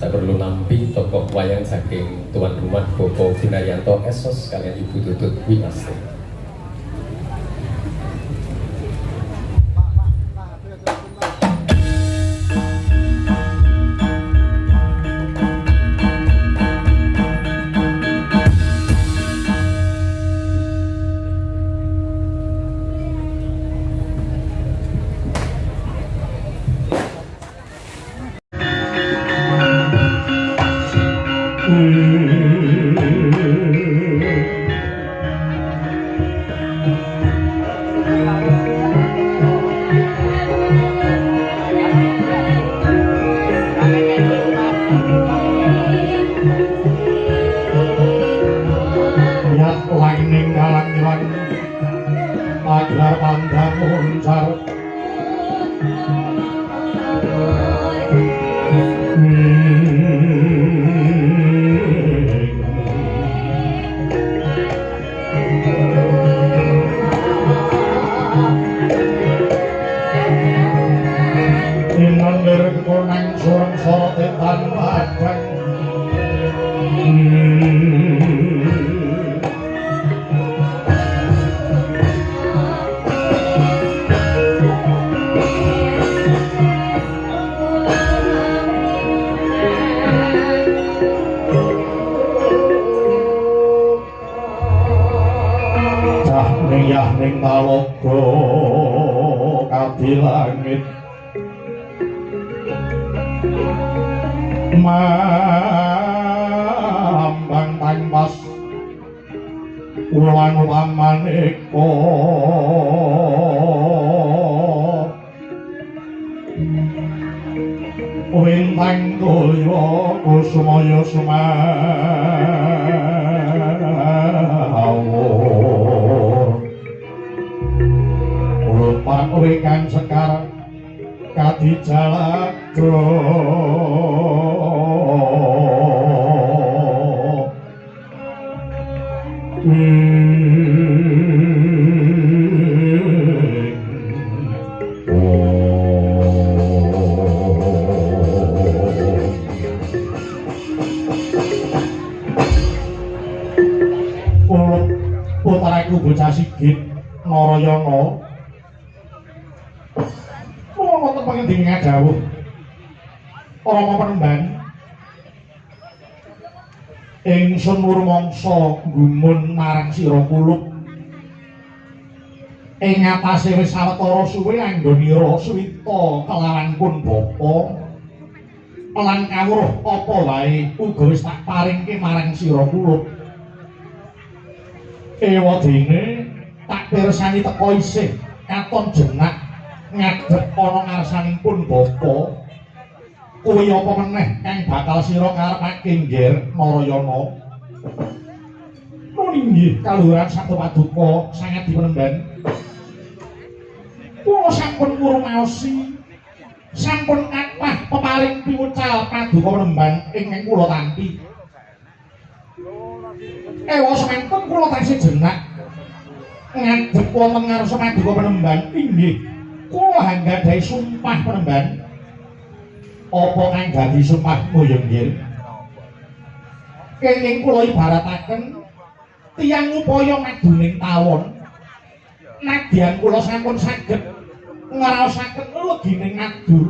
tidak perlu nampi tokoh wayang saking tuan rumah Bopo Gunayanto Esos kalian Ibu Tutut Wimasti. Ingsun murmangsa gumun marang sira kulub ing atase wis sawetara suwe anggonira swita kelawan pun bapa lan kawruh apa wae uga wis tak paringke marang sira kulub ewadene tak pirsani teka isih katon jenak ngadhep ana ngarsaning pun bapa kuwi apa meneh kang bakal sira karepake nggir Narayana inggih kaluhuran sabda paduka sanget dipenemban kula sampun ngurmaosi sampun kathah peparing piwucal paduka penemban ingkang kula tampi ewa semanten kula taksih jenak ngadhep wonten ngarsa paduka penemban inggih kula anggadhahi sumpah penemban apa kang dadi sumpahmu ya nggih kenging kula ibarataken tiyang upaya maduning tawon nadyan kula sampun saged ngraosaken legining adur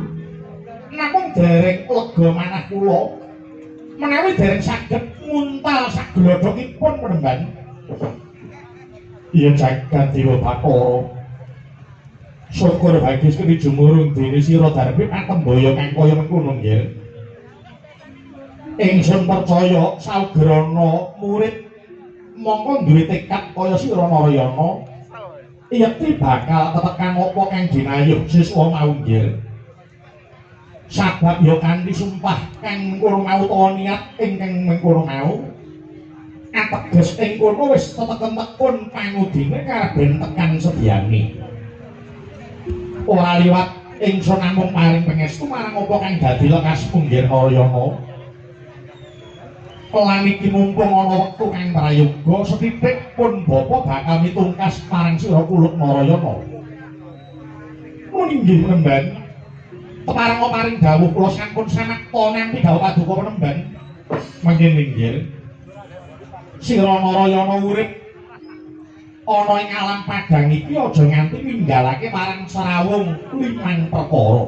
namung dereng lega manah kula menawi dereng saged nguntal saglodhokipun penemban yen jagat dewa Bathara syukur bagis kene jumurung dene sira darbi patembaya kang kaya mengkono nggih ingsun percaya saugrana murid mongko duwe tekad kaya sira Narayana yekti bakal tetekan apa kang dinayuh siswa mau nggih sabab ya kanthi sumpah kang mengkono mau utawa niat ingkang mengkono mau ateges ing kono wis teteken-tekun pangudine karaben tekan sedyane ora liwat ingsun namung paring pangestu marang apa kang dadi lekas punggir Narayana lan iki mumpung ana wektu kang prayoga sethithik pun bapa bakal mitungkas parang sira kuluk Narayana. Mun inggih penemban Kepareng paring dawuh kula sampun samakta nampi dawuh paduka penemban mangken inggih sira Narayana urip ana ing alam padang iki aja nganti ninggalake marang Serawung 5 perkara.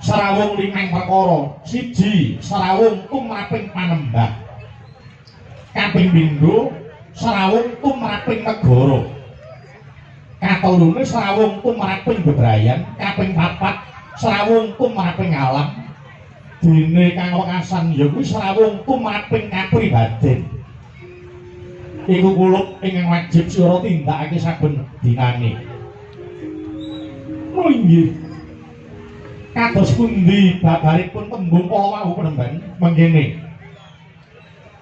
Serawung 5 perkara. 1 Serawung tumraping panembah. Kaping pindho Serawung tumraping negara. Katelune Serawung tumraping bebrayan. Kaping 4 Serawung tumraping alam. Dene kang wekasan ya kuwi Serawung tumraping kapribaden. Iku kuluk ingkang wajib sira tindakake saben dinane. Oh inggih. Kados pundi babaripun tembung kala wau penemban mangkene.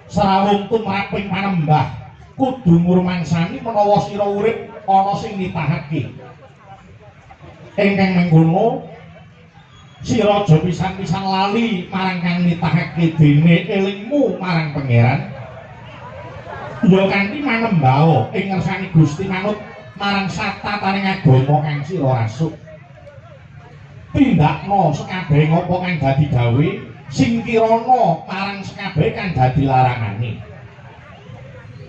Serawung tumraping panembah kudu ngurmangsani menawa sira urip ana sing nitahake. Ingkang mengkono sira aja pisan-pisan lali marang kang nitahake dene elingmu marang pangeran. Ya kanthi manembah ing ngersani Gusti manut marang satataning agama kang sira rasuk. Tindakno sekabeh ngapa kang dadi gawe, singkirana marang sekabeh kang dadi larangane.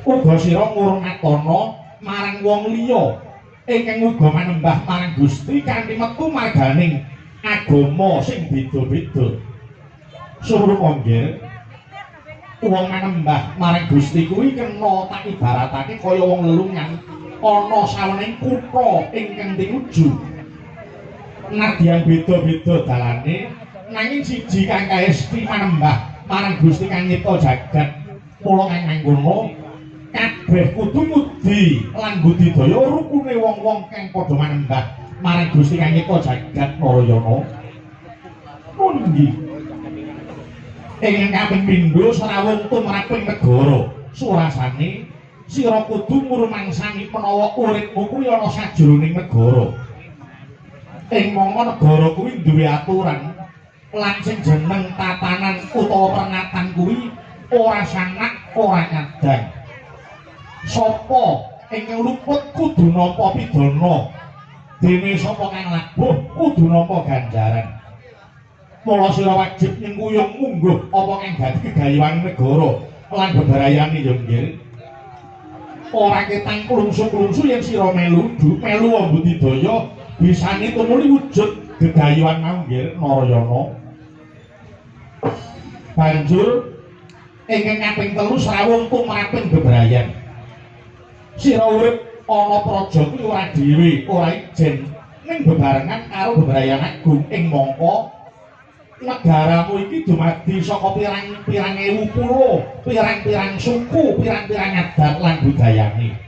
Uga sira ngurmatana marang wong liya ingkang uga manembah marang Gusti kanthi metu marganing agama sing beda-beda. Surupa nggih wong manembah marang Gusti kuwi kena tak ibaratake kaya wong lelungan ana sawening kutha ingkang tinuju. Nadyan beda-beda dalane nanging siji kang kaesti manembah marang Gusti kang nyipta jagat. Mula kang mangkono kabeh kudu ngudi lan budidaya rukune wong-wong kang padha manembah marang Gusti kang nyipta jagat Narayana. Pundi ingkang kaping pindho Serawung tumraping negara. Surasane sira kudu ngurmangsani menawa uripmu kuwi ana sajroning negara. Ing mangka negara kuwi duwe aturan lan sing jeneng tatanan utawa pernatan kuwi ora sanak ora nyadang. Sapa ingkang luput kudu nampa pidana. Dene sapa kang labuh kudu nampa ganjaran. Mula sira wajib nyengkuyung mungguh apa kang dadi gegayuhan negara lan bebrayane ya nggih. Ora ketang klungsu-klungsu yen sira melu budidaya bisane tumuli wujud gegayuhan mau nggih Narayana. Banjur ingkang kaping 3 Serawung tumraping bebrayan. Sira urip ana praja kuwi ora dhewe, ora ijen ning bebarengan karo bebrayan agung ing mangka negaramu iki dumadi saka pirang-pirang ewu pulo, pirang-pirang suku, pirang-pirang adat lan budayane.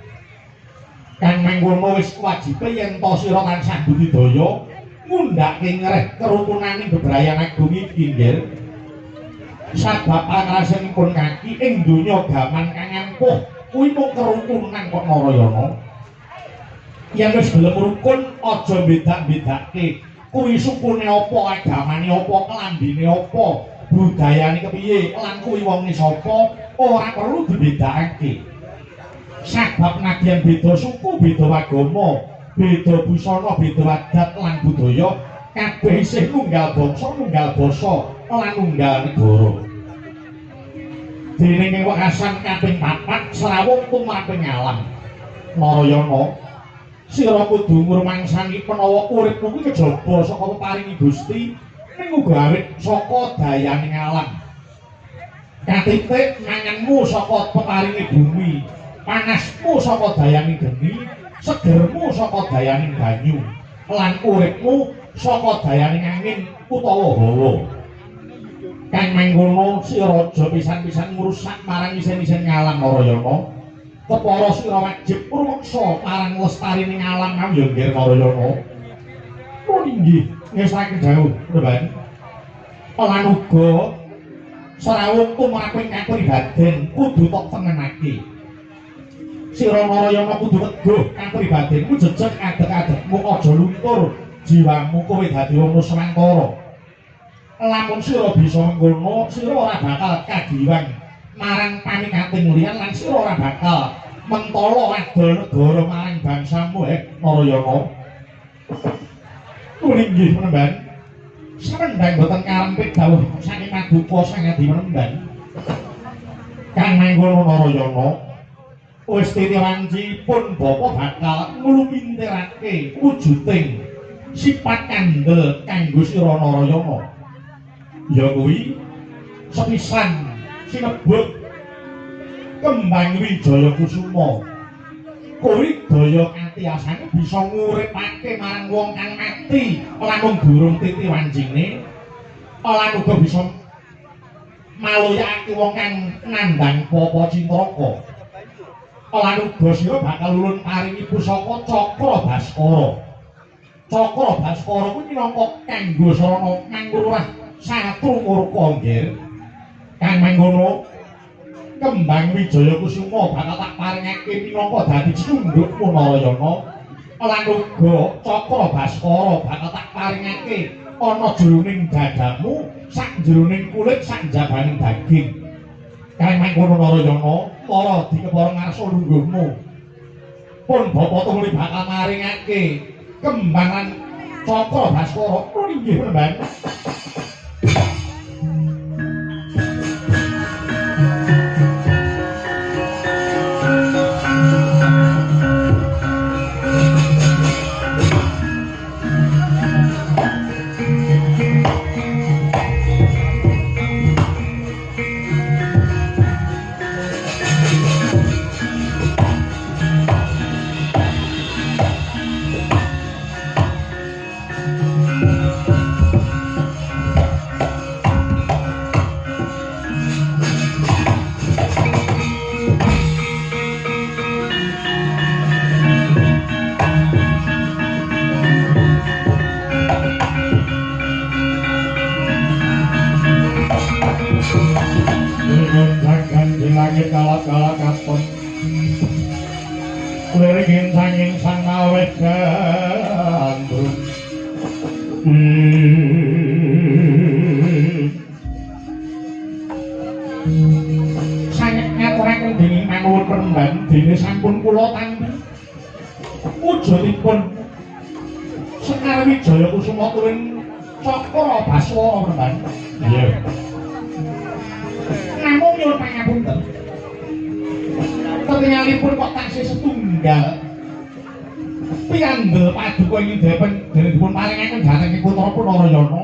Kang mangkono wis kewajibe yen to sira tansah budidaya ngundhake ngreh kerukunaning bebrayan agung iki nggih. Sabab pangrasanipun kaki ing donya gaman kang ampuh kuwi mung kerukunan kok Narayana. Yen wis gelem rukun aja bedak-bedake kuwi sukune apa, agamane apa, klambine apa, budayane kepiye, lan kuwi wonge sapa, ora perlu dibedakake. Sabab nadyan beda suku, beda agama, beda busana, beda adat lan budaya, kabeh isih nunggal bangsa, nunggal basa, lan nunggal negara. Dene ing wekasan kaping 4 Serawung tumraping alam. Narayana sira kudu ngurmangsani menawa uripmu kuwi kejaba saka peparingi Gusti ning uga awit saka dayaning alam. Katitik manganmu saka peparingi bumi, panasmu saka dayaning geni, segermu saka dayaning banyu, lan uripmu saka dayaning angin utawa hawa. Kang mangkono sira aja pisan-pisan ngrusak marang isen-isen alam Narayana. Kepara sira wajib rumeksa marang lestarining alam kang ya nggih Narayana. Oh inggih, ngesake dawuh, Reban. Lan uga Serawung tumraping kapribaden kudu tok tengenake. Sira Narayana kudu teguh kapribadenmu jejeg adeg-adegmu aja luntur, jiwamu kowe dadi wong nuswantara. Lamun sira bisa ngono, sira ora bakal kadiwang marang panikating liyan lan sira ora bakal mentala adol negara marang bangsamu Narayana. Kuning nggih menemban. Samendang boten karempit dawuh saking Paduka Sangadi menemban. Kang Mangkono Narayana wis titiwancipun Bapa bakal nglumintirake wujuding sifat kandel kanggo sira Narayana. Ya kuwi sepisan sinebut Kembang Wijaya Kusuma. Kuwi daya atiasane bisa nguripake marang wong kang mati lamun durung titiwancine, lan uga bisa maloyake wong kang nandhang Papa Cintraka. Lan uga sira bakal ulun paringi pusaka Cakra Baskara. Cakra Baskara kuwi minangka kanggo sarana mangrurah satru murka nggih. Kang mangkono Kembang Wijaya Kusuma bakal tak paringake minangka dadi cundhukmu Narayana. Lan uga Cakra Baskara bakal tak paringake ana jroning dadamu, sak jroning kulit, sak jabaning daging. Kang mangkono Narayana, para dikepara ngarsa lungguhmu. Pun Bapa Tungli bakal maringake kembangan Cakra Baskara. Nggih Penemban. Lirigin sanging sang awet gandrung sanget ngaturaken dening Manuwun Penemban dene sampun kula tampi wujudipun Sekar Wijaya Kusuma tuwin Cakra Baskara Penemban. Iya. Namung nyuwun pangapunten. Ketingalipun kok taksih setunggal piandel Paduka ing dipun paringaken dhateng Putra Narayana.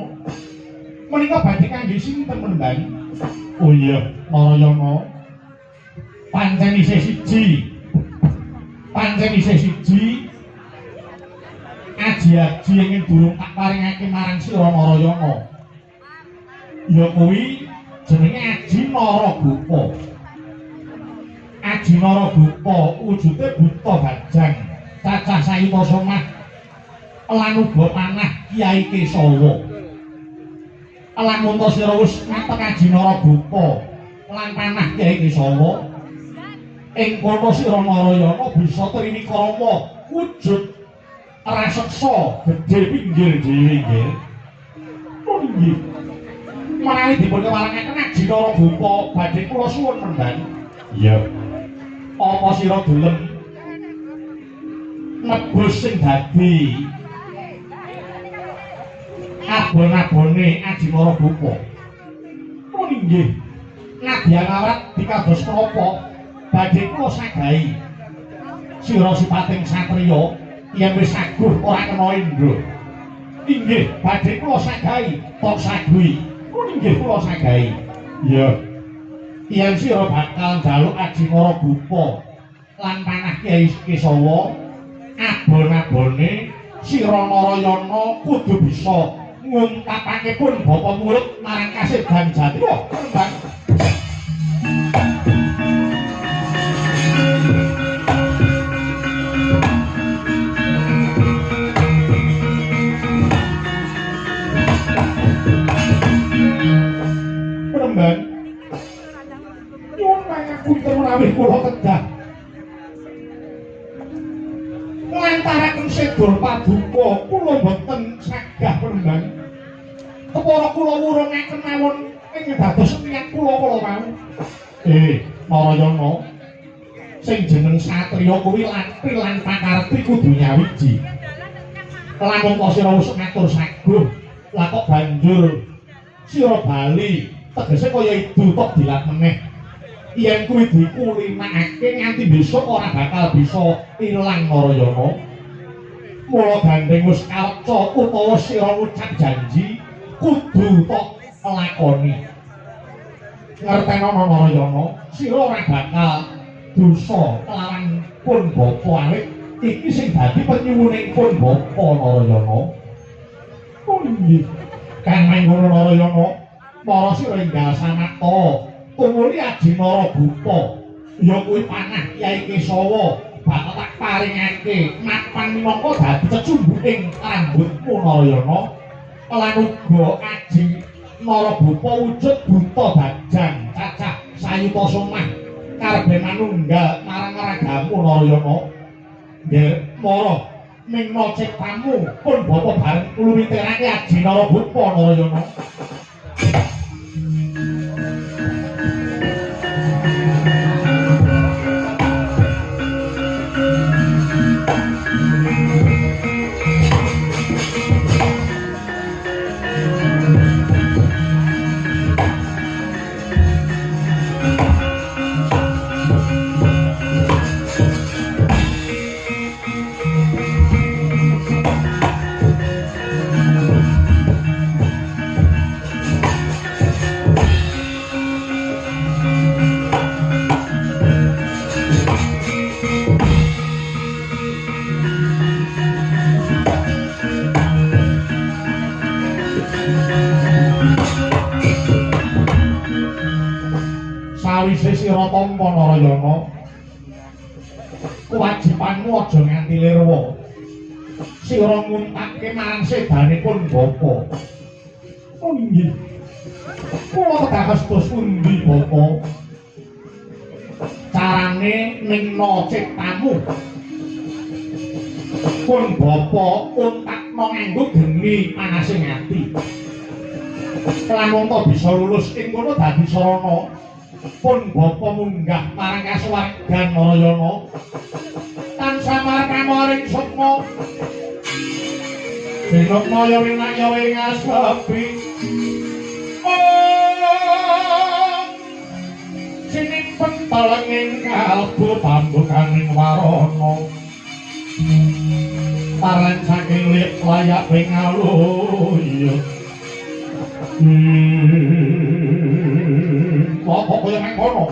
Menika badhe kangge sinten Penemban? Oh iya, Narayana. Pancen isih siji. Aji-aji ingin durung tak paringake marang sira Narayana. Ya kuwi jenenge Aji Naragopa. Aji Naragopa wujude buta bajang, cacah sayuta somah, lan uga panah Kyai Kesawa. Lan munta sira wis ngatek Aji Naragopa lan panah Kyai Kesawa, ing kono sira Narayana bisa trini krama wujud raseksa gedhe pinggir dhewe nggih. Oh nggih. Menawi dipun kewarangaken Aji Naragopa badhe kula suwun Penemban. Iya. Apa sira gelem nebus sing dadi abon-abone Aji Naragopa? Oh nggih. Nadyan awrat dikados menapa badhe kula sagahi sira sipating satriya yen wis saguh ora kena indra. Inggih badhe kula sagahi tok sagui. Oh nggih kula sagahi. Iya. Yen sira bakal njaluk Aji Naragopa lan panah Kyai Kesawa, abon-abone sira Narayana kudu bisa ngungkapake pun bapa murid marang kasedan jati. Wah, Penemban. Penemban. Punten menawi kula kedah nglantaraken sedul Paduka kula boten sagah Penemban. Kepara kula wurungaken mawon ing dados niat kula mau. Narayana sing jeneng satriya kuwi latri lan pakarti kudu nyawiji. lamun kok sira wis ngatur saguh lah kok banjur sira bali tegese kaya idu tok dilat meneh yen kuwi dikulinakake nganti besok ora bakal bisa ilang Narayana mula gandeng wis kaca utawa sira ngucap janji kudu tok lakoni ngerteno Narayana sira ora bakal dosa kelawan pun bapa awit iki sing dadi penyuwuning pun bapa Narayana oh nggih kang mengkono Narayana para sira enggal samata tumuli Adinara Bupa ya kuwi panah Kyai Kesawa bakal tak paringake mapan minangka dadi cecumbuking rambutmu Narayana lan uga Adinara Bupa wujud buta bajang cacah sayuta somah karepe manunggal marang ragamu Narayana nggih para mingna ciptamu pun bapa bareng ngluwitirake Adinara Bupa Narayana sawise sira tampa Narayana kewajibanmu aja nganti lirwa sira nguntake marang sedanipun bapa oh nggih kula tegas terus pundi bapa carane ningna ciptamu pun bapa untakno nganggo geni panasing ati lamun to bisa lulus ing kono dadi sarana pun bapa munggah marang kasuwargan Narayana tansah marang sukma sinukmaya winaya wingasapi sinipun talenging kalbu pambukaning warana pareng saking lik layak wingaluyut Bapak kaya mengkono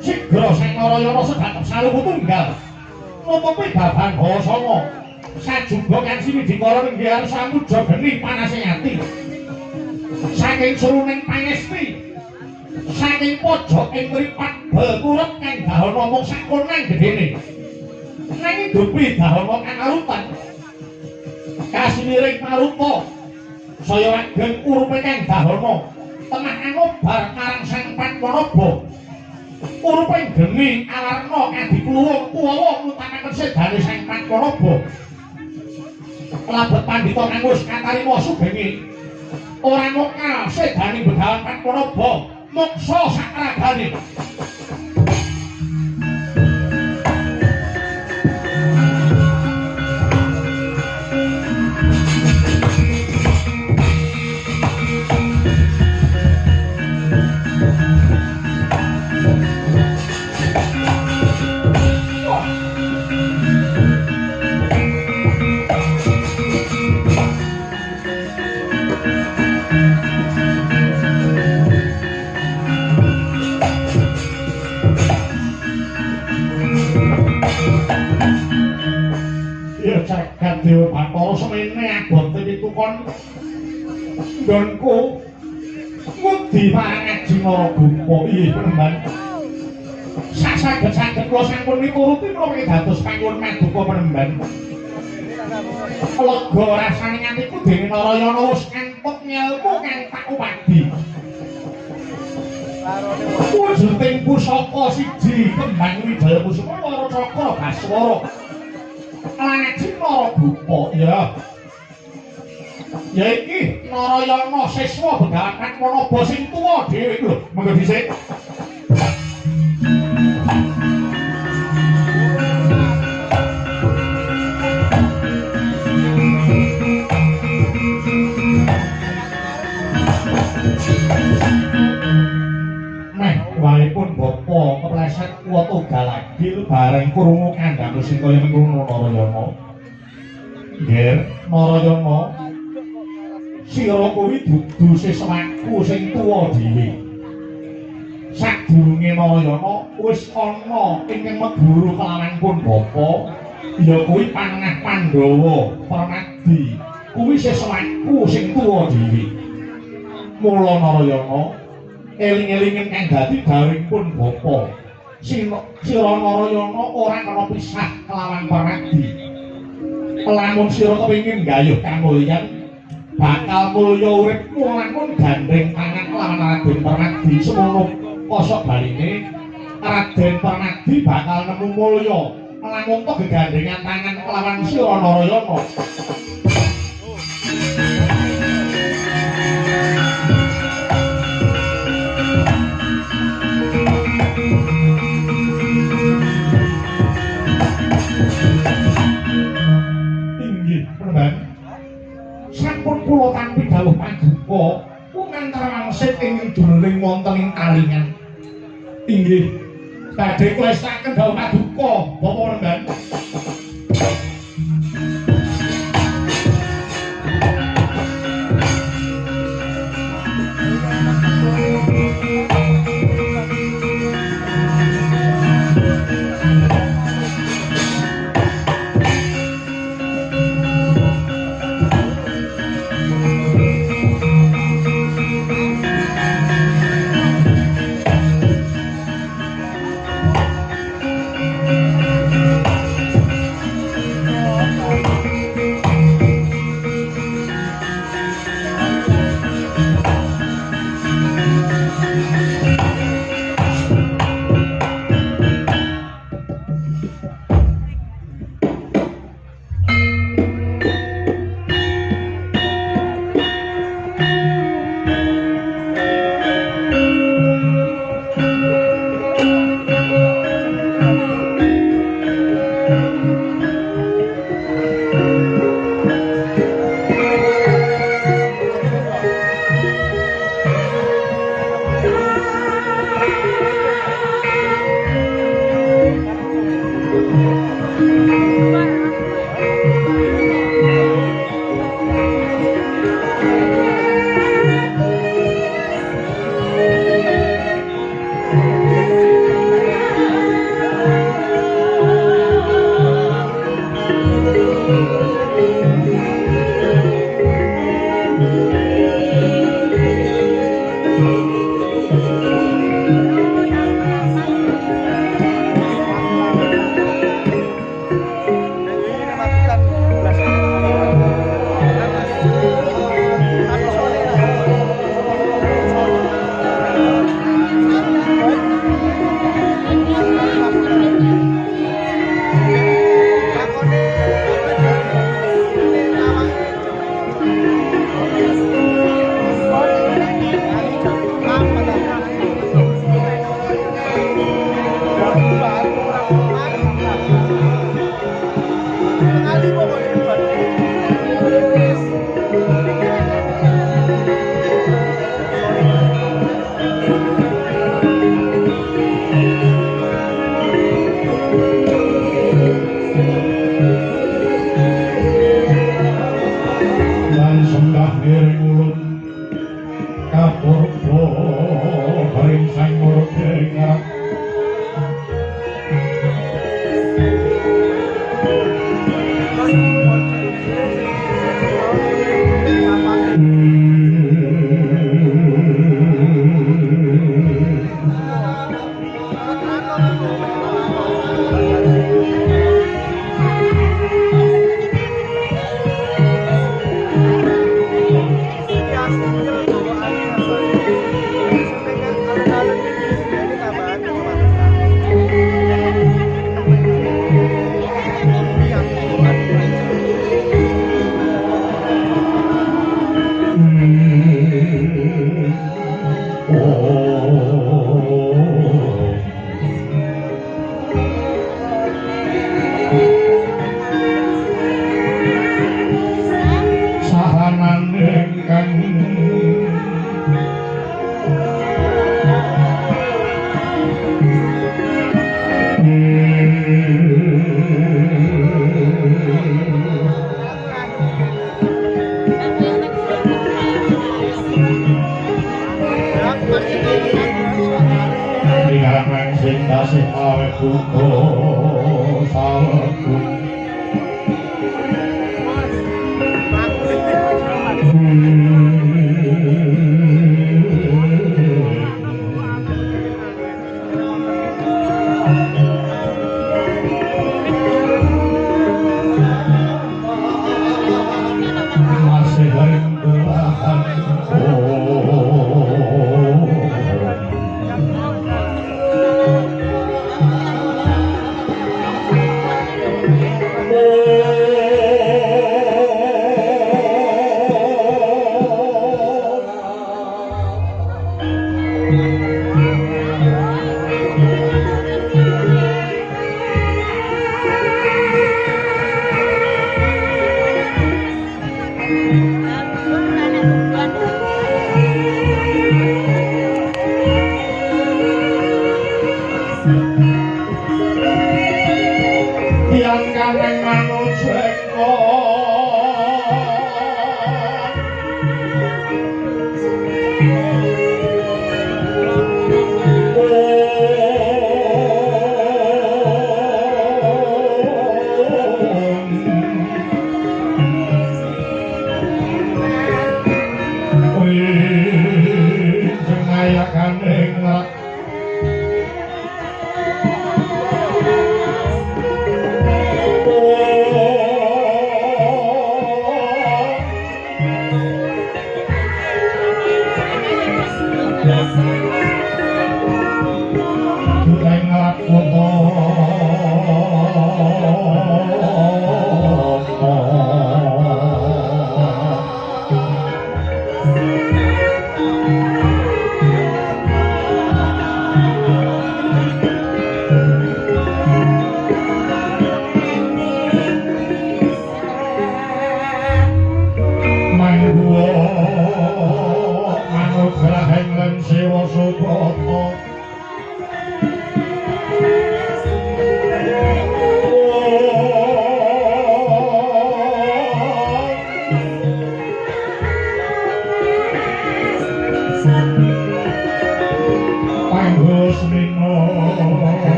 sigra sang Narayana sedatep saluku tunggal nutupi baban Basana sajuga kang sinidikara nggih samuja geni panasing ati saking suruning pangesti saking pojoking mripat bekurep kang dahana mung sakonang gedene nanging dupi dahana kang arutan kasiniring maruta saya wageng urupe kang dahana tengah ngobar marang sang Padmanaba urupe geni awarna kadikluwung kuwawa nutakaken sedane sang Padmanaba labet pandhita kang wis katarima sugenge ora mokal sedane Begawan Padmanaba moksa sakragane Dewa Bathara semene abote pitukon nggonku ngudi marang Adinara Bupa iya Penemban saged-saged kula sampun mituruti menawi dados panggon Maduka Penemban lega rasane nganti kudene Narayana wis entuk ngelmu kang tak upadi wujuding pusaka siji kembang Wijaya Kusuma Wara Cakra Baswara Adinara Bupa ya iki Narayana siswa Begawan Padmanaba sing tuwa dhewe lho monggo dhisik panggil bareng krungu kandhane sing kaya mengkono Narayana. Nger Narayana sira kuwi dudu seswaku sing tuwa dhewe. Sadurunge Narayana wis ana ingkang meguru kelawan pun bapa, ya kuwi Panengah Pandhawa Permadi. Kuwi seswaku sing tuwa dhewe. Mula Narayana eling-elingen kang dadi gawing pun bapa. Sira Narayana ora kena pisah kelawan Permadi. Lamun sira kepengin gayuh kamulyan bakal mulya uripmu lamun gandeng tangan kelawan Raden Permadi semono kosok baline Raden Permadi bakal nemu mulya lamun tok gegandengan tangan kelawan sira Narayana. Sampun kula tampi dawuh paduka pumantar wangsit ing duling wonten ing kalingan. Inggih badhe klestaken dawuh paduka Bapak Remban. masih awet buko saweku masih rindukan yang kaneng manujengko jengaya kaneng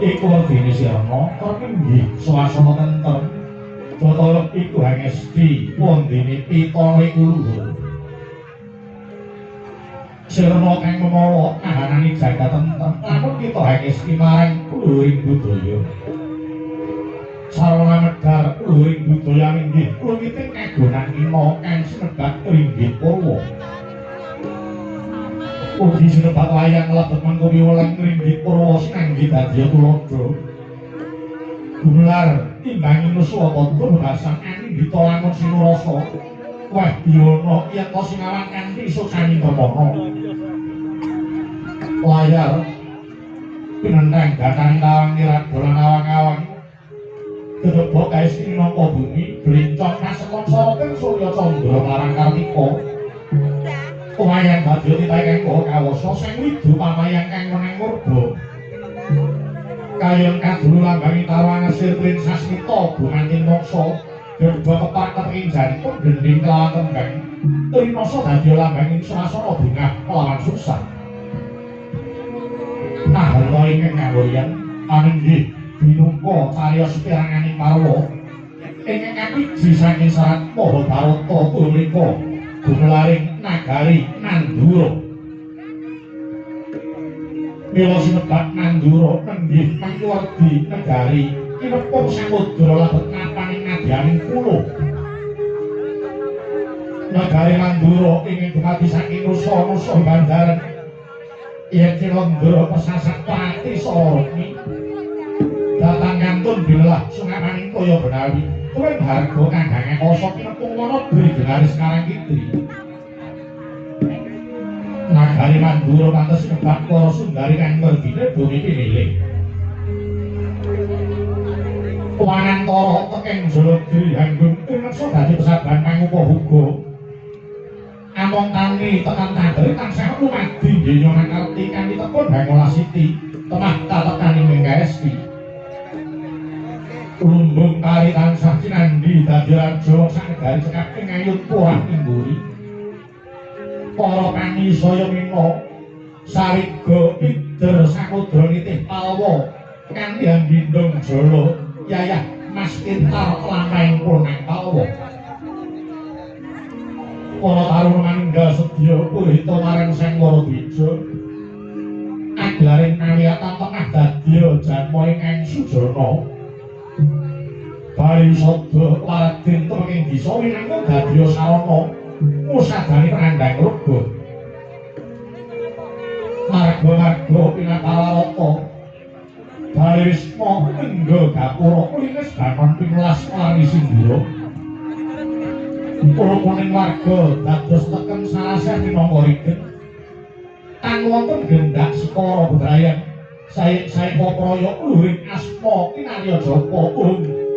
iku wegine sirna tapi nggih swasana tentrem Jatara iku hangesti pondene pitana iku luhur sirna kang menawa kahanane jagat tentrem lamun kita hangesti marang luhuring budaya sarana medhar luhuring budaya inggih luwiting kagunan ina kang sinebat Ringgit Purwa ugi sinebat layang lebet mangko piwulang Ringgit Purwa sinanggi dadi tuladha gumelar timbangi nuswata bahasa angin ditolamun sinurasa wah diono yen to singawan kanthi sukani permono layar pinenteng gataning tawang nirat bolan awang-awang gedhebok kaesti minangka bumi blincong kasekon soroten surya candra marang Kartika Pamayang badya titahe kang kawasa sing widu pamayang kang meneng murba kayon kadulu lambangi tawang sirpin sasmita gumantin moksa gedhebok kepaket ing jantung gending kelawan tembang Trinasa dadi lambanging swasana bungah kelawan susah nah harta ingkang ngawurian anenggih binungka cariyos piranganing parwa ingkang kapiji saking sarat Mahabharata punika gumelaring nagari Nandura mila sinebat Nandura nenggih mangkuwardi negari kinepung samudra labet napaning nadyaning pulo negari Nandura ingkang dumadi saking nusa-nusa Bandaran yen Cinandra pesasat pati sormi datang kantun bilah sungapaning kaya benawi kuwi harga kanggange kosok nepung ngono dri genaris Karang Kidri nagari Mandura pantes nebak para Sundari kang merdine bumi pinilih Wanantara teking Jaladri Hanggung tumeksa dadi pesaban pangupa huga among tani tekan kadri tansah lumadi denya nakarti kanthi tekun Bangolasiti temah katekaning Menggaesti lumbung kari tansah cinandi dadi raja sanegari cekap ing ayun puah ningguri para pangisaya mina sariga pider samudra nitih palwa kanthi andindong jala yayah Mas Kintar lampahing punang palwa para taruna manunggal sedya purita marang Sang Waradwija aglaring kawiyatan tengah dadya janma ingkang sujana bali sada Raden tenging disa winangka dadya sarana musadani penandang ruga marga-marga pinapawarata bali wisma engga gapura kulines bangun 15 Lani Sindura para kuning warga dados teken salasih minangka rigen tan wonten gendak Sekara Bebrayan sae papraya uluring asma kinarya japa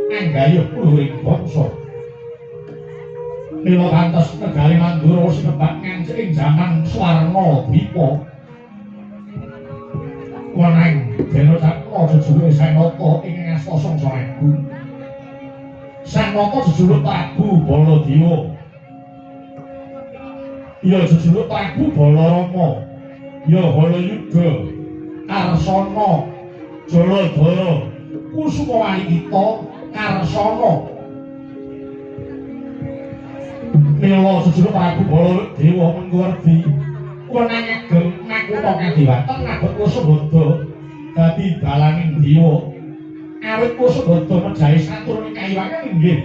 anggayuh uluring bangsa mila kantos negari Mandura sinebak ngancik ing jaman Swarna Dipa wenang dene cakra jejuluke Sanata ing ngasta Sangsa Agung Sanata jejuluk Prabu Baladewa ya jejuluk Prabu Balarama ya Balayuda Karsana Jaladara Kusumawalita Karsana mila jejuluk Prabu Baladewa Mangkuwardi wenang ageng nakutha kadiwatan ngabot Kusubada dadi dalaning dewa awit Kusubada mejahi saturune kayiwangan inggih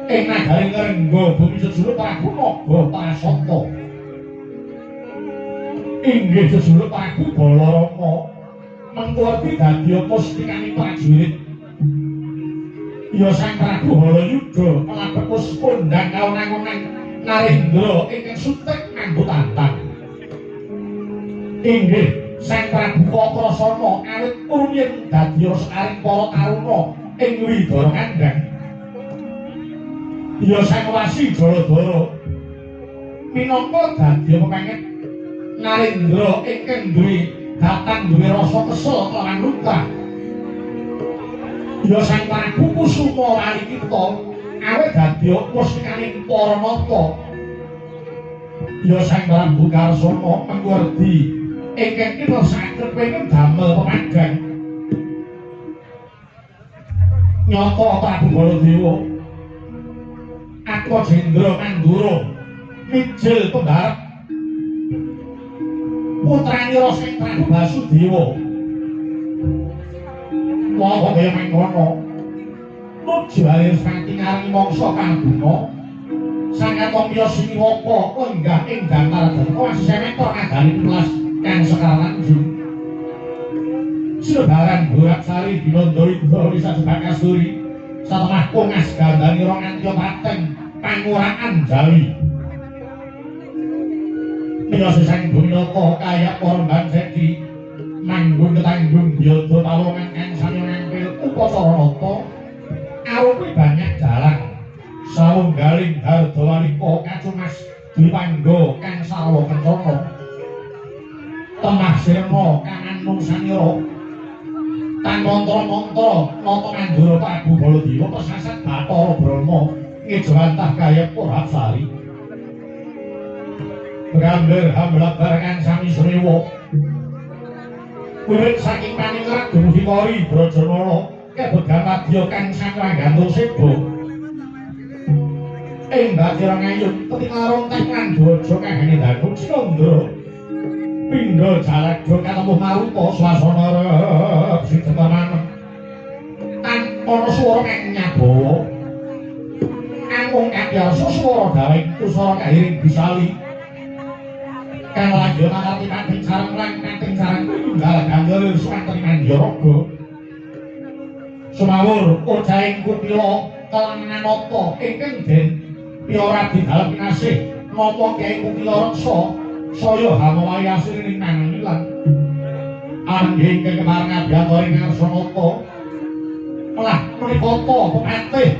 ing nagari Ngrengga bumi jejuluk Prabu Naga Prasata inggih jejuluk Prabu Balarama Mangkuwardi dadi pustikaning prajurit ya Sang Prabu Balayuda kalebet puspondang kaunang-unang Narendra ingkang sutek nganggo tantang inggih Sang Prabu Kakrasana awit rumiyin dadi sekaring para taruna ing Widara Kandhang ya Sang Wasi Jaladara minangka dadi pepenget Narendra ingkang duwe datang duwe rasa kesel kelawan luka ya Sang Prabu Kusumawalita awit dadi pustikaning para nata ya Sang Prabu Karsana Mangkuwardi ingkang kirsaken pengin damel pemanggang nyata Prabu Baladewa Atma Jendra Mandura mijil pembarep putranira Sang Prabu Basudewa monggo kaya mangkono nuju alir saking aring mangsa kaguna Sang Atomya Siniwaka lenggah ing dampar dharma semeta nagari 15 kang sekarang jung Silebaran Boraksari Dinandawida Wisa Jebakasturi satemah Kungas Gandanira nganti pateng Pangurakan Jawi miyos Sang Buminata kaya Korban Sedi manggung ketanggung Biyada Pawongan kang sami nampil upacara nata arupi banyak dalang sawunggaling Hardawalika kacumas Dwipangga kang sarwa kencana temah sirna kang anungsanira tan mantra-mantra nata Mandura Prabu Baladewa pesasat Bathara Brahma ngejawantah kaya Porapsari Gambar hamlabar kang sami srewa wiwit saking Paningrat dumugi Kori Brajanala kebegan madya kang sami gantung seba ing Batira Ngayun ketika ronteng lan bojo kangge Dagung Cinandra pindha jalagya katemu maruta swasana rep sing teteman tan ana swara kang nyabawa anggung kabyasa swara dawing kusara kahiring bisali kang lanjut ngarti kanthi sareng lan kanthi sareng tunggal ganggel suwantenan Yaraga sumawur ojaing kutila kelangan nata ingkang den piora didalem kinasih napa Kyai Kutila Reksa saya hamawai asring nangilan angging kemarang abiyatari ngarsa nata lah menika pepatih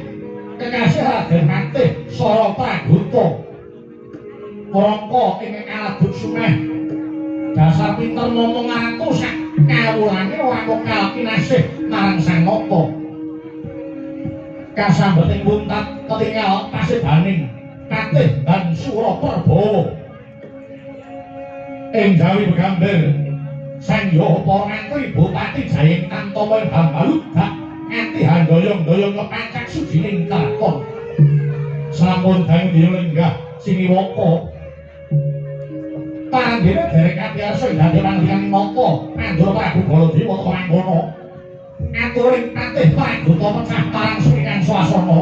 kekasih Raden Matih Sara Praguta Warangka ingkang aladut sumeh dasar pinter momong ngarantu sak kawulane ora kok kalkinasih marang sang nata kasambeting puntat ketingal pasibaning Patih dan Suraprabawa ing jawi begambar sang Yoha ngantri Bupati Jayeng Tantomo Hambaludak nganti handoyong-doyong lepancak sujining lakon sampun dang lenggah siniwaka panggene derek kapiarsa dadi panggilan nata Pandura Prabu Baladewa Mangkono aturing Patih Praguta pecah parang suringan swasana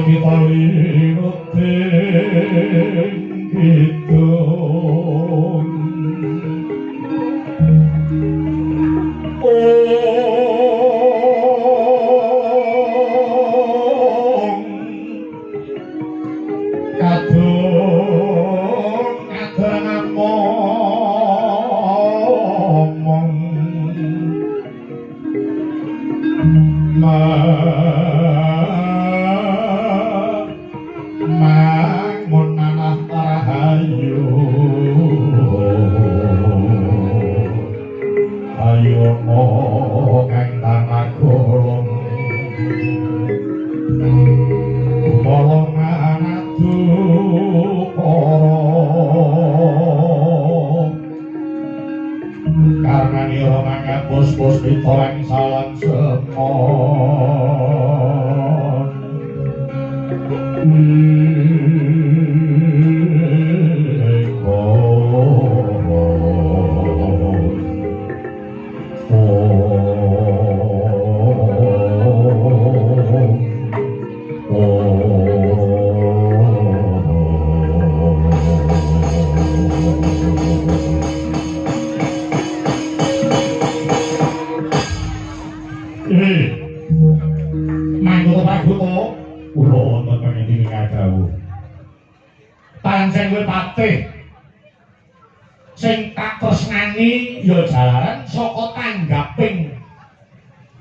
kita linuting kidung sing tak tresnani ya jalaran saka tanggaping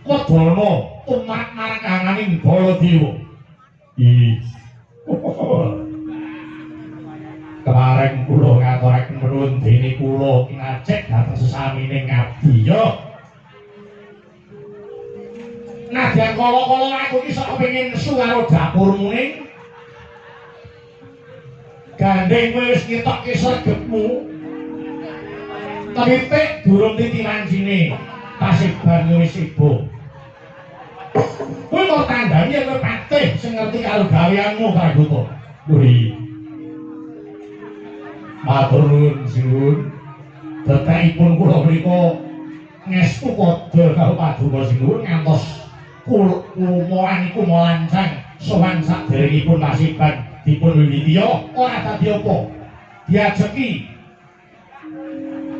Wadana umat marang kanganing Baladewa. Kemarin kula ngaturaken menuwun dene kula ngajek dhateng sesamining ngabdi ya. Nadyan kala-kala aku iki sok kepengin nesu karo dapurmu ning gandeng wis ngetokke sregepmu. Tapi durung titilan sini Pasiban wis sibuk. Kowe kok tandani kowe patih sing ngerti karo gaweanmu Pragoto. Wih. Matur nuwun sinuwun. Detaipun kula mriku ngestu padha karo Paduka sinuwun ngantos kumoan iku molancang sowan saderengipun Pasiban dipun wiwitiya ora dadi apa. Diajeki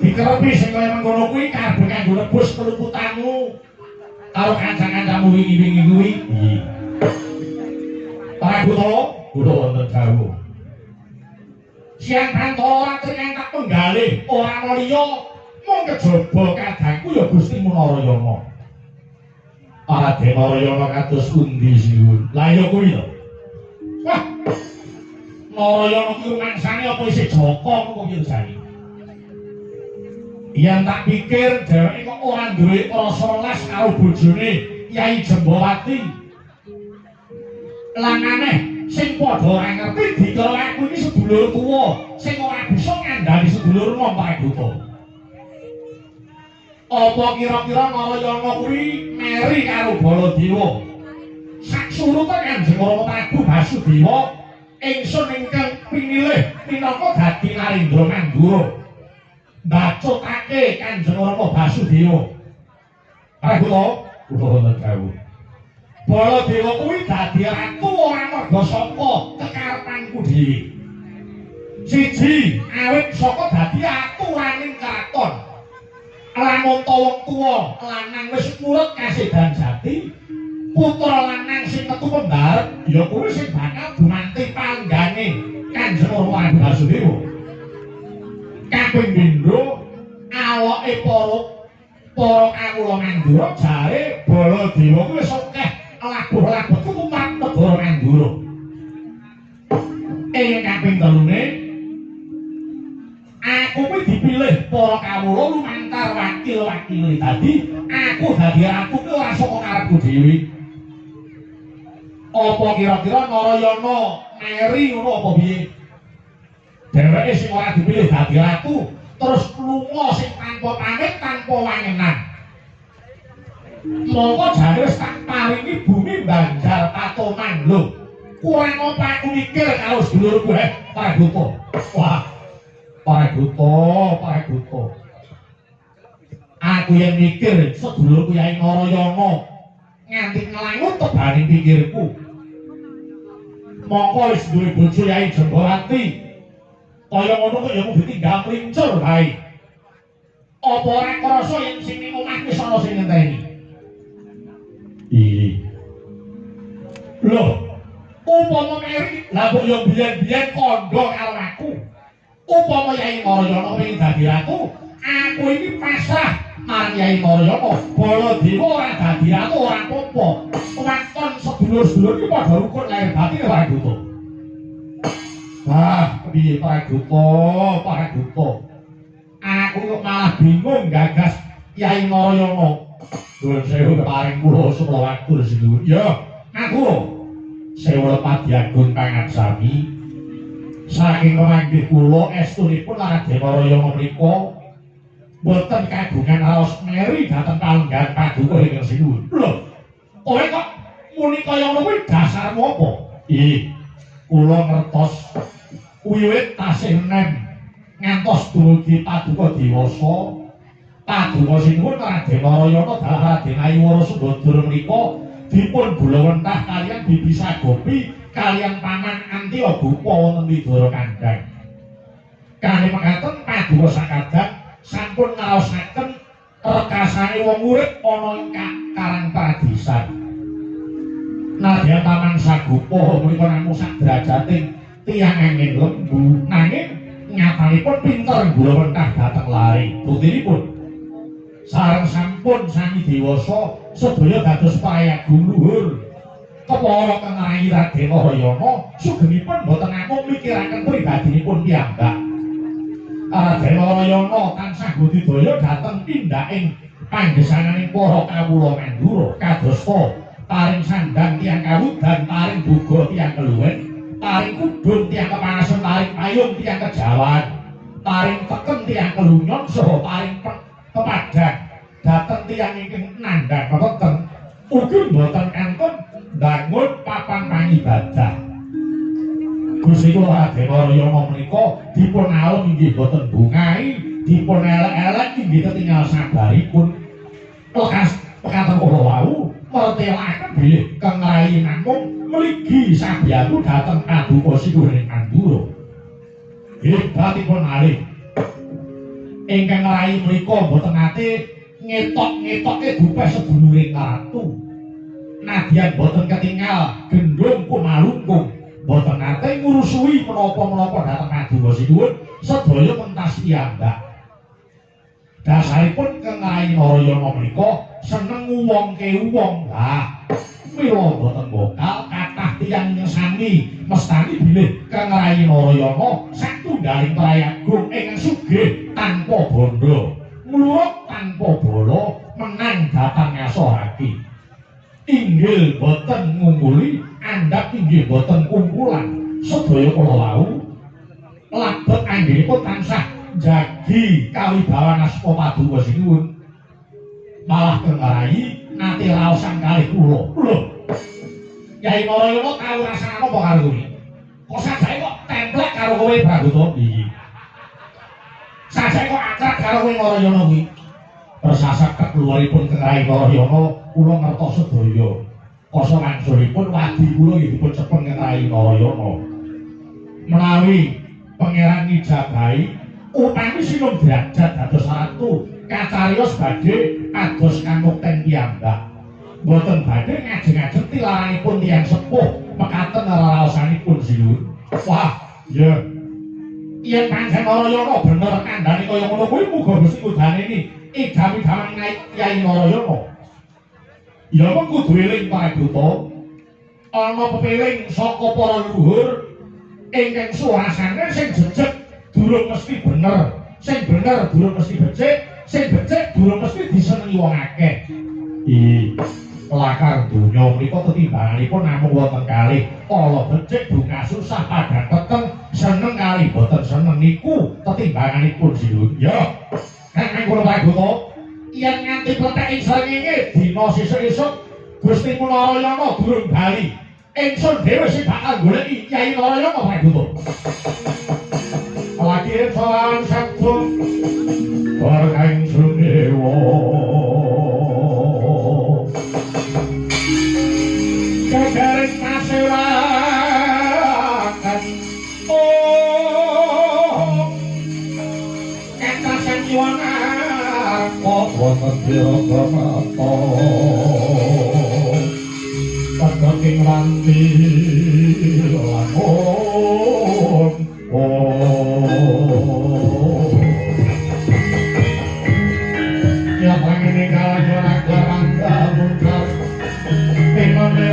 dikerepi sing kaya mengkono kuwi kabeh kanggo nebus peluputanmu karo kanca-kancamu wingi-wingi kuwi. Pragoto, kula wonten dawuh. Siang Bantara ingkang tak penggalih ora ana liya mung kejaba kadangku ya Gusti Narayana. Raden Narayana kados pundi sinuwun? Lah ya kuwi lho. Wah. Narayana kuwi mangsane apa isih Jaka kok piye jane? Yen tak pikir dheweke kok ora duwe rasa welas karo bojone Kyai Jembawati. Lan aneh sing padha ora ngerti dikira aku iki sedulur tuwa sing ora bisa ngandhani sedulur nom Pragoto. Apa kira-kira Narayana kuwi meri karo Baladewa? Saksurute Kanjeng Rama Prabu Basudewa ingsun ingkang pinilih minangka dadi Narendra Mandura. Mbacutake Kanjeng Rama Basudewa. Pragoto, kula wonten dawuh. Baladewa kuwi dadi ratu ora merga saka kekarepanku dhewe. Siji, awit saka dadi aturaning kraton. Lamun wong tuwa lanang wis murut kasedan jati, putra lanang sing metu pembarep ya kuwi sing bakal dumanti panggane Kanjeng Rama Basudewa. Kaping pindho awake para kawula Mandura jare Baladewa kuwi wis akeh labuh-labuh umat negara Mandura. Ing kaping telune aku kuwi dipilih para kawula lumantar wakil-wakile dadi aku dadi ratu kuwi ora saka karepku dhewe. Apa kira-kira Narayana meri ngono apa piye? Dheweke sing ora dipilih dadi ratu terus lunga sing tanpa pamit tanpa wangenan. Monggo jare wis tak paringi bumi Banjar Patoman lho. Kurang apa aku mikir karo sedulurku Pragoto. Wah. Pragoto. Aku yang mikir sedulurku Kyai Narayana nganti ngelangut tebaning pikirku. mongko wis duwe bojo Yai Jembawati. Kaya ngono kok ya mung ditinggal klincur bae. Apa ora krasa yen sing ning omah wis ana sing ngenteni? Iya. Loh, upama Meri, lah kok yo biyen-biyen kandha karo aku. Upama Yai Narayana pengen dadi ratu, aku iki pasrah marang Yai Narayana. Baladewa ora dadi ratu ora apa-apa. Waton sedulur-sedulur iki padha rukun lahir batin ora butuh. Wah, piye Praduta? Aku kok malah bingung gagas Yai Narayana. Nuwun sewu keparing kula suplawatur sedulur. Ya, aku sewu Padyagung pangatsami. Saking kemanggih kula estunipun Raden Narayana menika boten kagungan raos Meri dhateng kalenggahan paduka ingkang sinuwun. Lho, kowe kok muni kaya ngono kuwi dasarmu apa? Kula ngertos wiwit tasih enem ngantos dumugi paduka dewasa. Paduka sinuwun Raden Narayana dalah Raden Ayiwara Sumbadara menika dipun bulawentah kaliyan Bibi Sagopi kaliyan Paman Antiya Bupa wonten Widara Kandhang. Kali mekaten paduka sakadang sampun ngaosaken rekasane wong urip ana ing Karang Pradisan. Nadyan Paman Sagopa menika namung sak drajating tiyang angin lembu nanging nyatanipun pinter bulawentah dhateng lari. Buktinipun sareng sampun sami dewasa sedaya dados prayagung luhur kepara kengai Raden Narayana sugengipun boten namung mikiraken pribadinipun piyambak. Raden Narayana tansah budidaya dhateng tindaking panggesananing para kawula Mandura kadosta paring sandang tiyang kawudan, paring buga tiyang keluwen, paring kudung tiyang kepanasan, paring payung tiyang kejawan, paring teken tiyang kelunyon saha paring kepadang dhateng tiyang ingkang nandhang mekaten ugi boten enten bangun papan pangibadah. Gusti kula Raden Narayana menika dipun alem inggih boten bungai, dipun elek-elek inggih ketingal sabaripun. Lekas pekaten kula wau mertelaken bilih Kang Rai namung mligi sabyatu dhateng paduka sinuwun Mandura. Hebatipun malih ingkang Rai menika boten nate ngetok-ngetoke dupeh seduluring ratu. Nadyan boten ketingal gendhong kumalungkung, boten nate ngurusui menapa-menapa dhateng paduka sinuwun sedaya pentas piyambak. Dasaripun Kang Rai Narayana menika seneng nguwongke wong. Lah, mila boten bokal kathah tiyang sami mestani bilih Kang Rai Narayana satunggaling prayagung ingkang sugih tanpa bondo, mlurut tanpa bala, menang dhateng ngasorake. Inggil boten ngungguli, andhap inggih boten kumpulan. Sedaya kula wau labet anggenipun tansah jagi kawibawan asma paduka sinuwun. Malah Kang Rai nate raosan kalih kula. Lho, Yai Narayana kawurasan apa karo kowe? Kok sajake kok templek karo kowe Praduta? Iki. Sajake kok akrab karo kowe Narayana kuwi. Persasat keluaripun Kang Rai Narayana kula ngertos sedaya. Kasa wangsulipun wadi kula nggih dipun cepeng Kang Rai Narayana. Menawi Pangeran Nijabahi upami sinung derajat dados ratu kacarios badhe kados kamukten piyambak. Boten badhe ngajeng-ajeng tilaranipun tiyang sepuh mekaten raosanipun sinuwun. Wah, ya. Yen pancen Narayana bener kandhane kaya ngono kuwi muga Gusti Kudaneni idam-idaman Yai Narayana. Ya mung kudu eling Praduta. Ana pepiling saka para luhur ingkang suwasane sing jejeg durung mesti bener, sing bener durung mesti becik, sing becik durung mesti disenengi wong akeh. Lakar donya menika ketimbanganipun namung wonten kalih, ala becik bunga susah padang peteng, seneng kali boten seneng niku ketimbanganipun sinuwun. Ya, Kang kula Praduta, yen nganti pletek ing srengenge dina sesuk-esuk Gusti Narayana durung bali. Ingsun dhewe sing bakal goleki Yai Narayana Praduta. Lagi sawan sabtu bareng sunewo kagaring pasewan Wiragata Padaking ranti lamun Ya pangene kalah garangga muncar Timane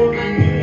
kunang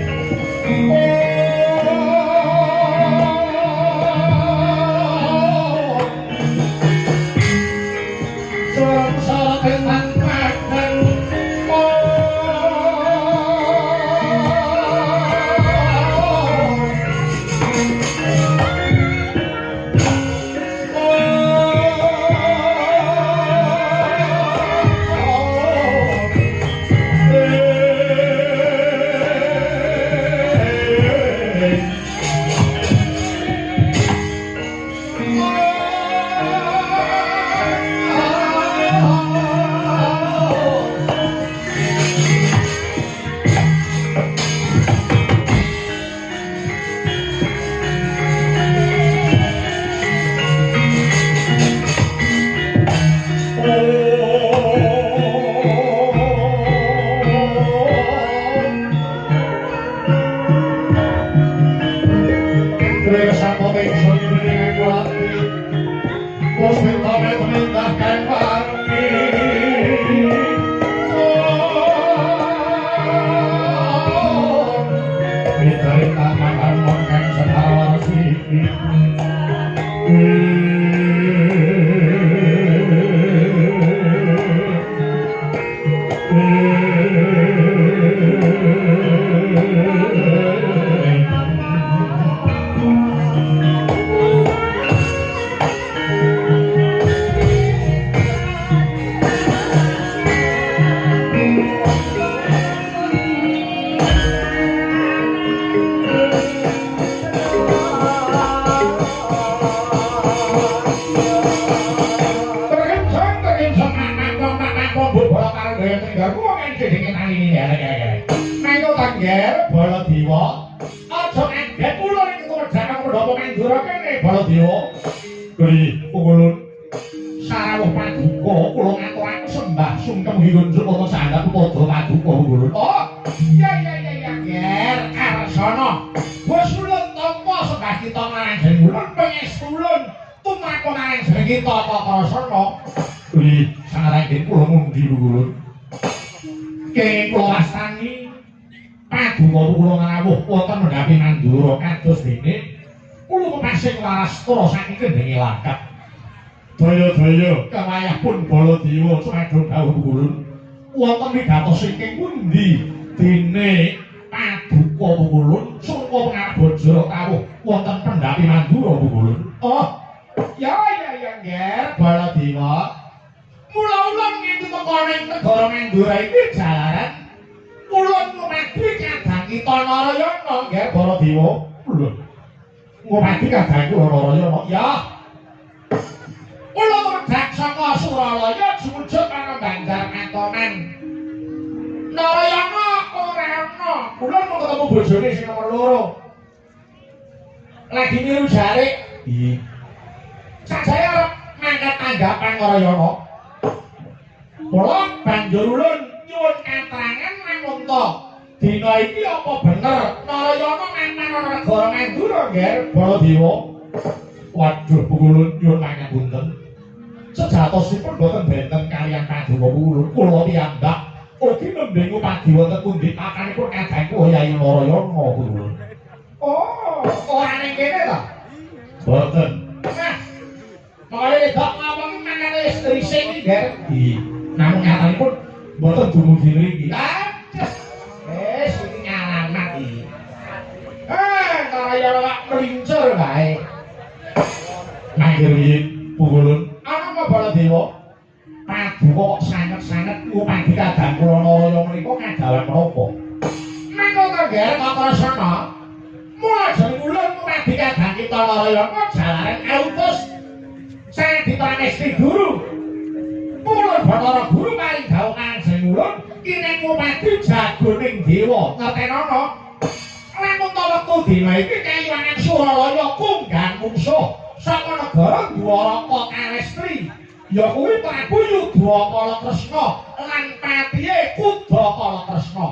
Ya kuwi Prabu Yudhakala Kresna lan patihe Kudakala Kresna.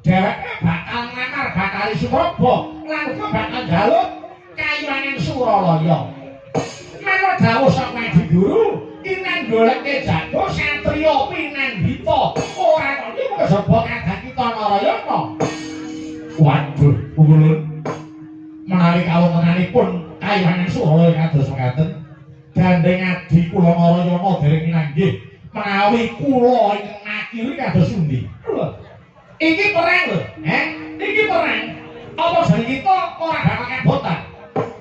Dheweke bakal ngamar Bakali Supraba lan uga bakal njaluk kayuwaning Suralaya. Menawa dawuh saka Guru Kinan goleke jago satriya pinandhita ora kok iki kejaba kadakita Narayana. Waduh, Ulun. Menawi kawontenanipun kayuwaning Suralaya kados mekaten, gandeng adi kula Narayana dereng inanggih menawi kula ingkang makiri kados pundi. Iki perang lho, Iki perang. Apa jeneng kita ora bakal kebotan.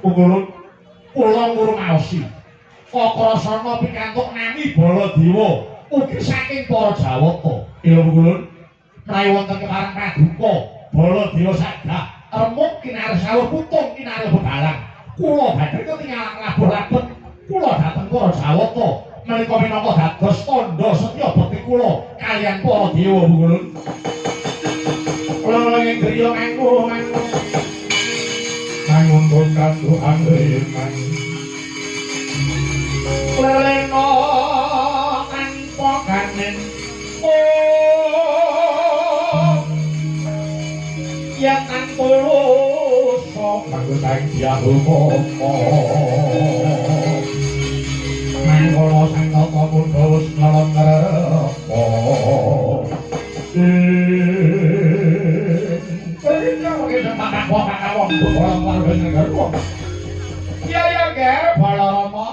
Ulun, kula ngurmaosi. Kakrasana pikantuk nami Baladewa ugi saking para Jawata. Ilmu Ulun, menawi wonten kepareng paduka Baladewa sagah remuk kinarep sawuh putung kinarep bebalang. Kula badhe ketingal labur-labur kula dhateng para Jawata menika minangka dados tandha setya bekti kula kaliyan para dewa Ulun. Kula ing griya mangku mangun kanggo anggen lelena tanpa ganen ya tanpa lusa kanggo sang diahumo mangkala sang tata mudha wis ngalengrepa ya Ger Balarama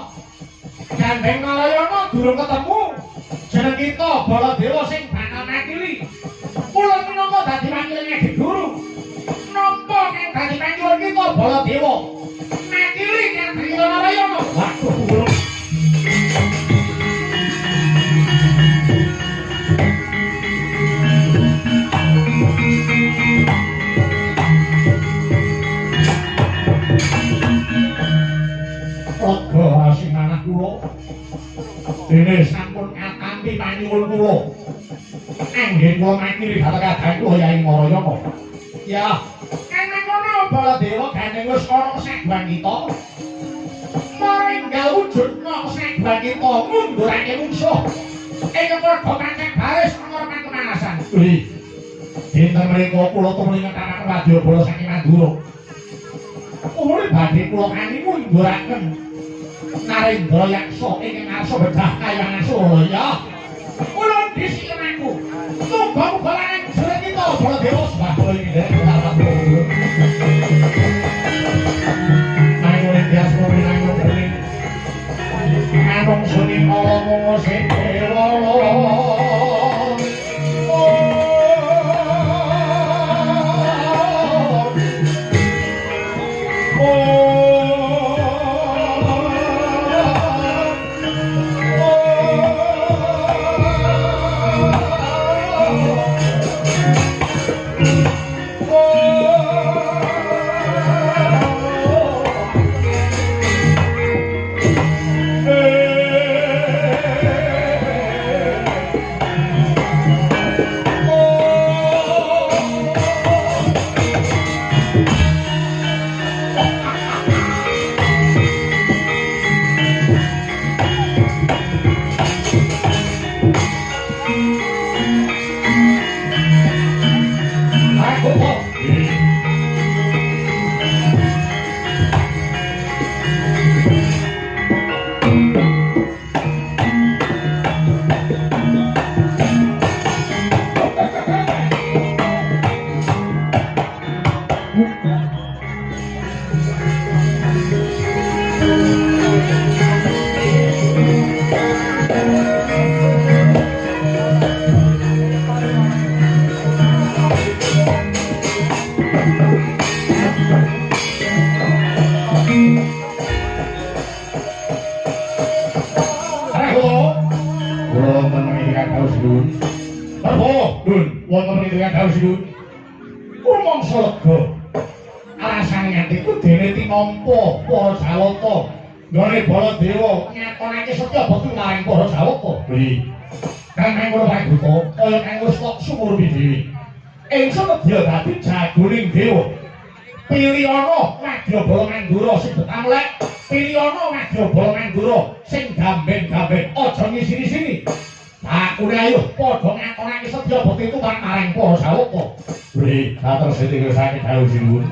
Gandeng Narayana durung ketemu jeneng kita Baladewa sing bakal makili. Kula minangka dadi wakiline Guru nampa kang dadi panjuwun kita Baladewa makili kang Gandeng Narayana. Waduh kula Raga asing anak kula dene sampun katampi panyuwun kula anggen kula makiri dhateng kadang kula Yai Narayana. Ya ana kono Baladewa gandeng wis ana sagwan kita maringgal wujudna sagwan kita ngundurake mungsuh ing padha kancing baris ngorban kemanasan. Dinten menika kula tumrap katakan wadyabala saking Mandura. Umure badhe kula kani ngunduraken Narendra Yaksa ingkang arsa bedah kayuwaning Suralaya. Kula disiken aku. Muga-muga lan jeneng kita Baladewa sebab iki nanging biasa minangka bening. Anong suni ngomong sing Gone Baladewa ngatonake setya bekti maring para Jawata. Kang mangkono Pak Buta, kaya kang wis kok sumur dhewe. Ingsun nedya dadi jagoning dewa. Piliono Ngadyabala Mandura sing betamlek. Piliono Ngadyabala Mandura sing gamben-gamben aja ngisini-sini. Aku ayo padha ngatonake sedya beti itu marang para sawaka. Wih, atur sedaya sakit dawuh sinuwun.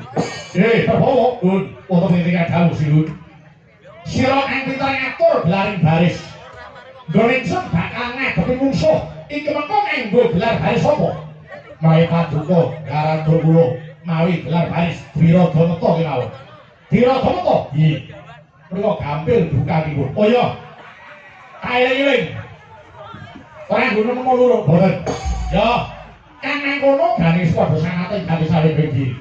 Prabowo, untuk ngendika dawuh sinuwun. Sira kang pinter ngatur gelaring baris. Goningsun bakal ngadepi mungsuh. Iki mengko nganggo gelar baris apa? Mawi paduka garantur kula mawi gelar baris Wiradamata kemawon. Wiradamata? Nggih. Menika gampil dukanipun. Oh iya. Kaeling-eling. Ora guna mung loro, boten. Ya, kan nang kono ganis padha sangate ganis sawing iki.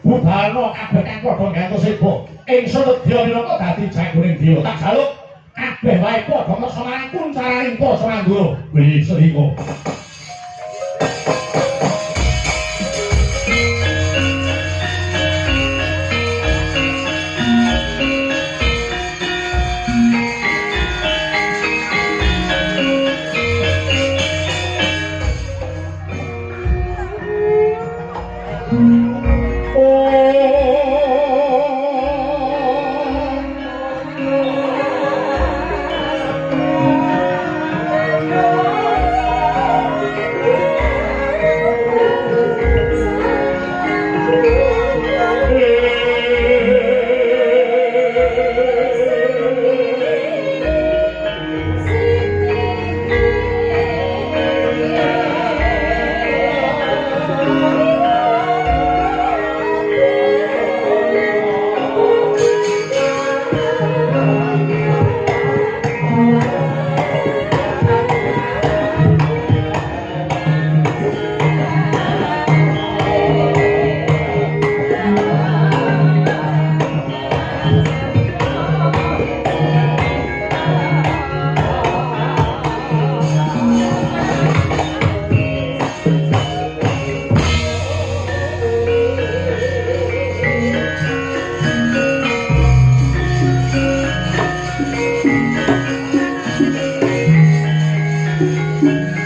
Bubarno kabeh kang padha gantos sebo. Ingsun nedya minangka dadi jagoning dewa. Tak jaluk kabeh wae padha meksa marang kuncaraning Pasa Mandura. Wis sedika. Thank you.